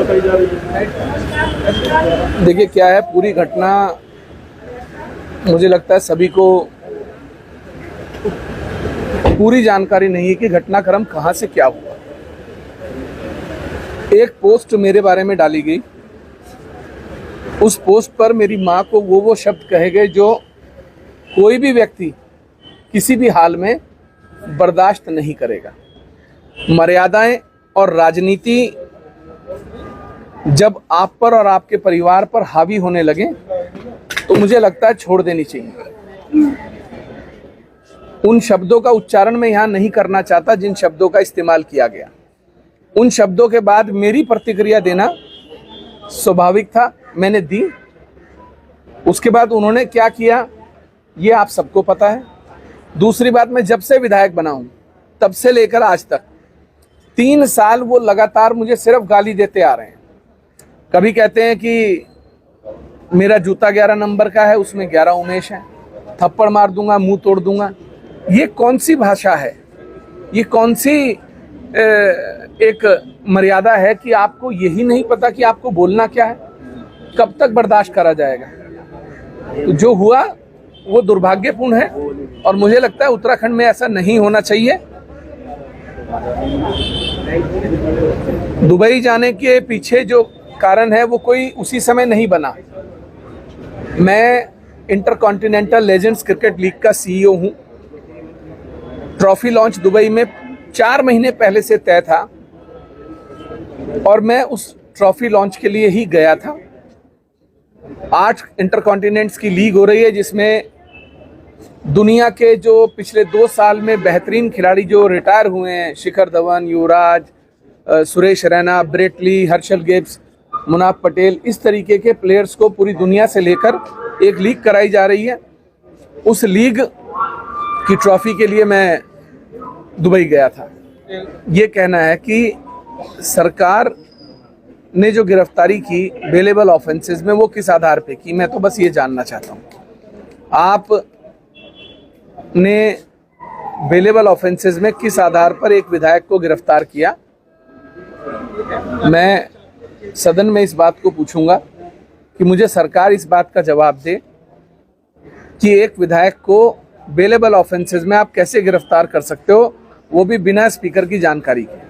बताई जा रही है। देखिए क्या है, पूरी घटना मुझे लगता है सभी को पूरी जानकारी नहीं है कि घटनाक्रम कहां से क्या हुआ। एक पोस्ट मेरे बारे में डाली गई, उस पोस्ट पर मेरी मां को वो शब्द कहे गए जो कोई भी व्यक्ति किसी भी हाल में बर्दाश्त नहीं करेगा। मर्यादाएं और राजनीति जब आप पर और आपके परिवार पर हावी होने लगे तो मुझे लगता है छोड़ देनी चाहिए। उन शब्दों का उच्चारण मैं यहां नहीं करना चाहता जिन शब्दों का इस्तेमाल किया गया। उन शब्दों के बाद मेरी प्रतिक्रिया देना स्वाभाविक था, मैंने दी। उसके बाद उन्होंने क्या किया ये आप सबको पता है। दूसरी बात, मैं जब से विधायक बना हूं तब से लेकर आज तक 3 साल वो लगातार मुझे सिर्फ गाली देते आ रहे हैं। कभी कहते हैं कि मेरा जूता 11 नंबर का है, उसमें 11 उमेश है, थप्पड़ मार दूंगा, मुंह तोड़ दूंगा। ये कौन सी भाषा है? ये कौन सी एक मर्यादा है कि आपको यही नहीं पता कि आपको बोलना क्या है? कब तक बर्दाश्त करा जाएगा? तो जो हुआ वो दुर्भाग्यपूर्ण है और मुझे लगता है उत्तराखंड में ऐसा नहीं होना चाहिए। दुबई जाने के पीछे जो कारण है वो कोई उसी समय नहीं बना। मैं इंटरकॉन्टिनेंटल लेजेंड्स क्रिकेट लीग का सीईओ हूं। ट्रॉफी लॉन्च दुबई में 4 महीने पहले से तय था और मैं उस ट्रॉफी लॉन्च के लिए ही गया था। 8 इंटरकॉन्टिनेंट्स की लीग हो रही है जिसमें दुनिया के जो पिछले 2 साल में बेहतरीन खिलाड़ी जो रिटायर हुए हैं, Shikhar Dhawan, Yuvraj, Suresh Raina, Brett Lee, Herschelle Gibbs, Munaf Patel, इस तरीके के प्लेयर्स को पूरी दुनिया से लेकर एक लीग कराई जा रही है। उस लीग की ट्रॉफी के लिए मैं दुबई गया था। ये कहना है कि सरकार ने जो गिरफ्तारी की बेलेबल ऑफेंसेस में वो किस आधार पे की, मैं तो बस ये जानना चाहता हूँ। आप ने बेलेबल ऑफेंसेस में किस आधार पर एक विधायक को गिरफ्तार किया? मैं सदन में इस बात को पूछूंगा कि मुझे सरकार इस बात का जवाब दे कि एक विधायक को बेलेबल ऑफेंसेस में आप कैसे गिरफ्तार कर सकते हो, वो भी बिना स्पीकर की जानकारी के।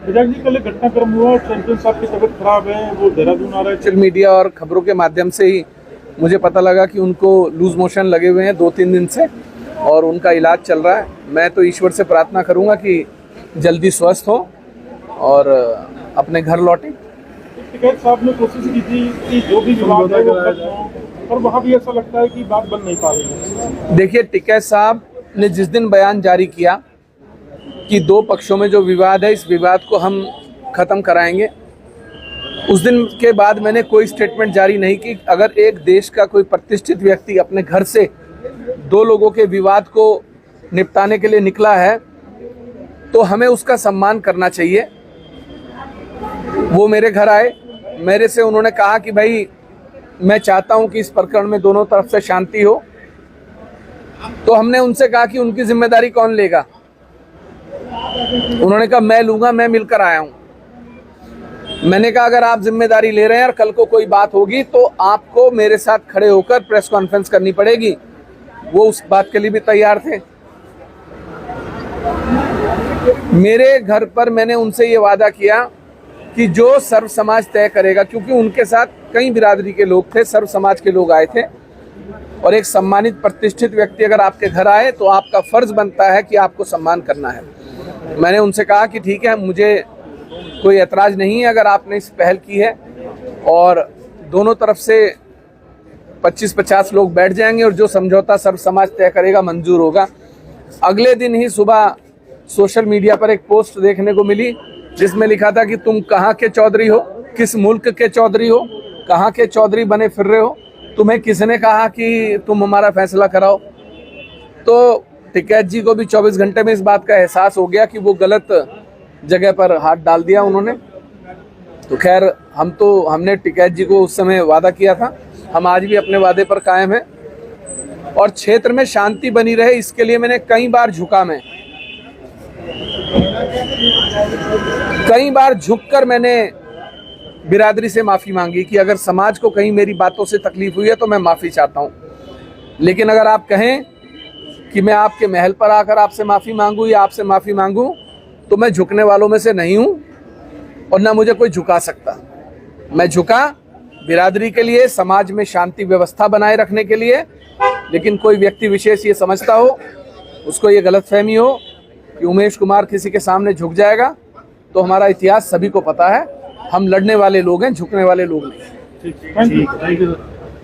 विधायक जी, कल घटनाक्रम हुआ, चैंपियन साहब की तबीयत खराब है, वो देहरादून आ रहे हैं। सोशल मीडिया और खबरों के माध्यम से ही मुझे पता लगा कि उनको लूज मोशन लगे हुए हैं 2-3 दिन से और उनका इलाज चल रहा है। मैं तो ईश्वर से प्रार्थना करूंगा कि जल्दी स्वस्थ हो और अपने घर लौटें। टिकैत साहब ने कोशिश की थी कि जो भी विवाद है वो खत्म हो, पर वहाँ भी ऐसा लगता है कि बात बन नहीं पा रही है। देखिए, टिकैत साहब ने जिस दिन बयान जारी किया कि 2 पक्षों में जो विवाद है इस विवाद को हम खत्म कराएंगे, उस दिन के बाद मैंने कोई स्टेटमेंट जारी नहीं की। अगर एक देश का कोई प्रतिष्ठित व्यक्ति अपने घर से 2 लोगों के विवाद को निपटाने के लिए निकला है तो हमें उसका सम्मान करना चाहिए। वो मेरे घर आए, मेरे से उन्होंने कहा कि भाई मैं चाहता हूं कि इस प्रकरण में दोनों तरफ से शांति हो। तो हमने उनसे कहा कि उनकी जिम्मेदारी कौन लेगा? उन्होंने कहा मैं लूंगा, मैं मिलकर आया हूं। मैंने कहा अगर आप जिम्मेदारी ले रहे हैं और कल को कोई बात होगी तो आपको मेरे साथ खड़े होकर प्रेस कॉन्फ्रेंस करनी पड़ेगी। वो उस बात के लिए भी तैयार थे। मेरे घर पर मैंने उनसे ये वादा किया कि जो सर्व समाज तय करेगा, क्योंकि उनके साथ कई बिरादरी के लोग थे, सर्व समाज के लोग आए थे और एक सम्मानित प्रतिष्ठित व्यक्ति अगर आपके घर आए तो आपका फर्ज बनता है कि आपको सम्मान करना है। मैंने उनसे कहा कि ठीक है, मुझे कोई ऐतराज नहीं है अगर आपने इस पहल की है और दोनों तरफ से 25-50 लोग बैठ जाएंगे और जो समझौता सर्व समाज तय करेगा मंजूर होगा। अगले दिन ही सुबह सोशल मीडिया पर एक पोस्ट देखने को मिली जिसमें लिखा था कि तुम कहाँ के चौधरी हो, किस मुल्क के चौधरी हो, कहाँ के चौधरी बने फिर रहे हो, तुम्हें किसने कहा कि तुम हमारा फैसला कराओ? तो टिकैत जी को भी 24 घंटे में इस बात का एहसास हो गया कि वो गलत जगह पर हाथ डाल दिया उन्होंने। तो खैर हमने टिकैत जी को उस समय वादा किया था, हम आज भी अपने वादे पर कायम हैं और क्षेत्र में शांति बनी रहे इसके लिए मैंने कई बार झुककर मैंने बिरादरी से माफ़ी मांगी कि अगर समाज को कहीं मेरी बातों से तकलीफ हुई है तो मैं माफ़ी चाहता हूँ। लेकिन अगर आप कहें कि मैं आपके महल पर आकर आपसे माफ़ी मांगूँ या आपसे माफ़ी मांगूँ, तो मैं झुकने वालों में से नहीं हूँ और ना मुझे कोई झुका सकता। मैं झुका बिरादरी के लिए, समाज में शांति व्यवस्था बनाए रखने के लिए। लेकिन कोई व्यक्ति विशेष ये समझता हो, उसको ये गलतफहमी हो कि उमेश कुमार किसी के सामने झुक जाएगा, तो हमारा इतिहास सभी को पता है। हम लड़ने वाले लोग हैं, झुकने वाले लोग नहीं। ठीक, थैंक यू।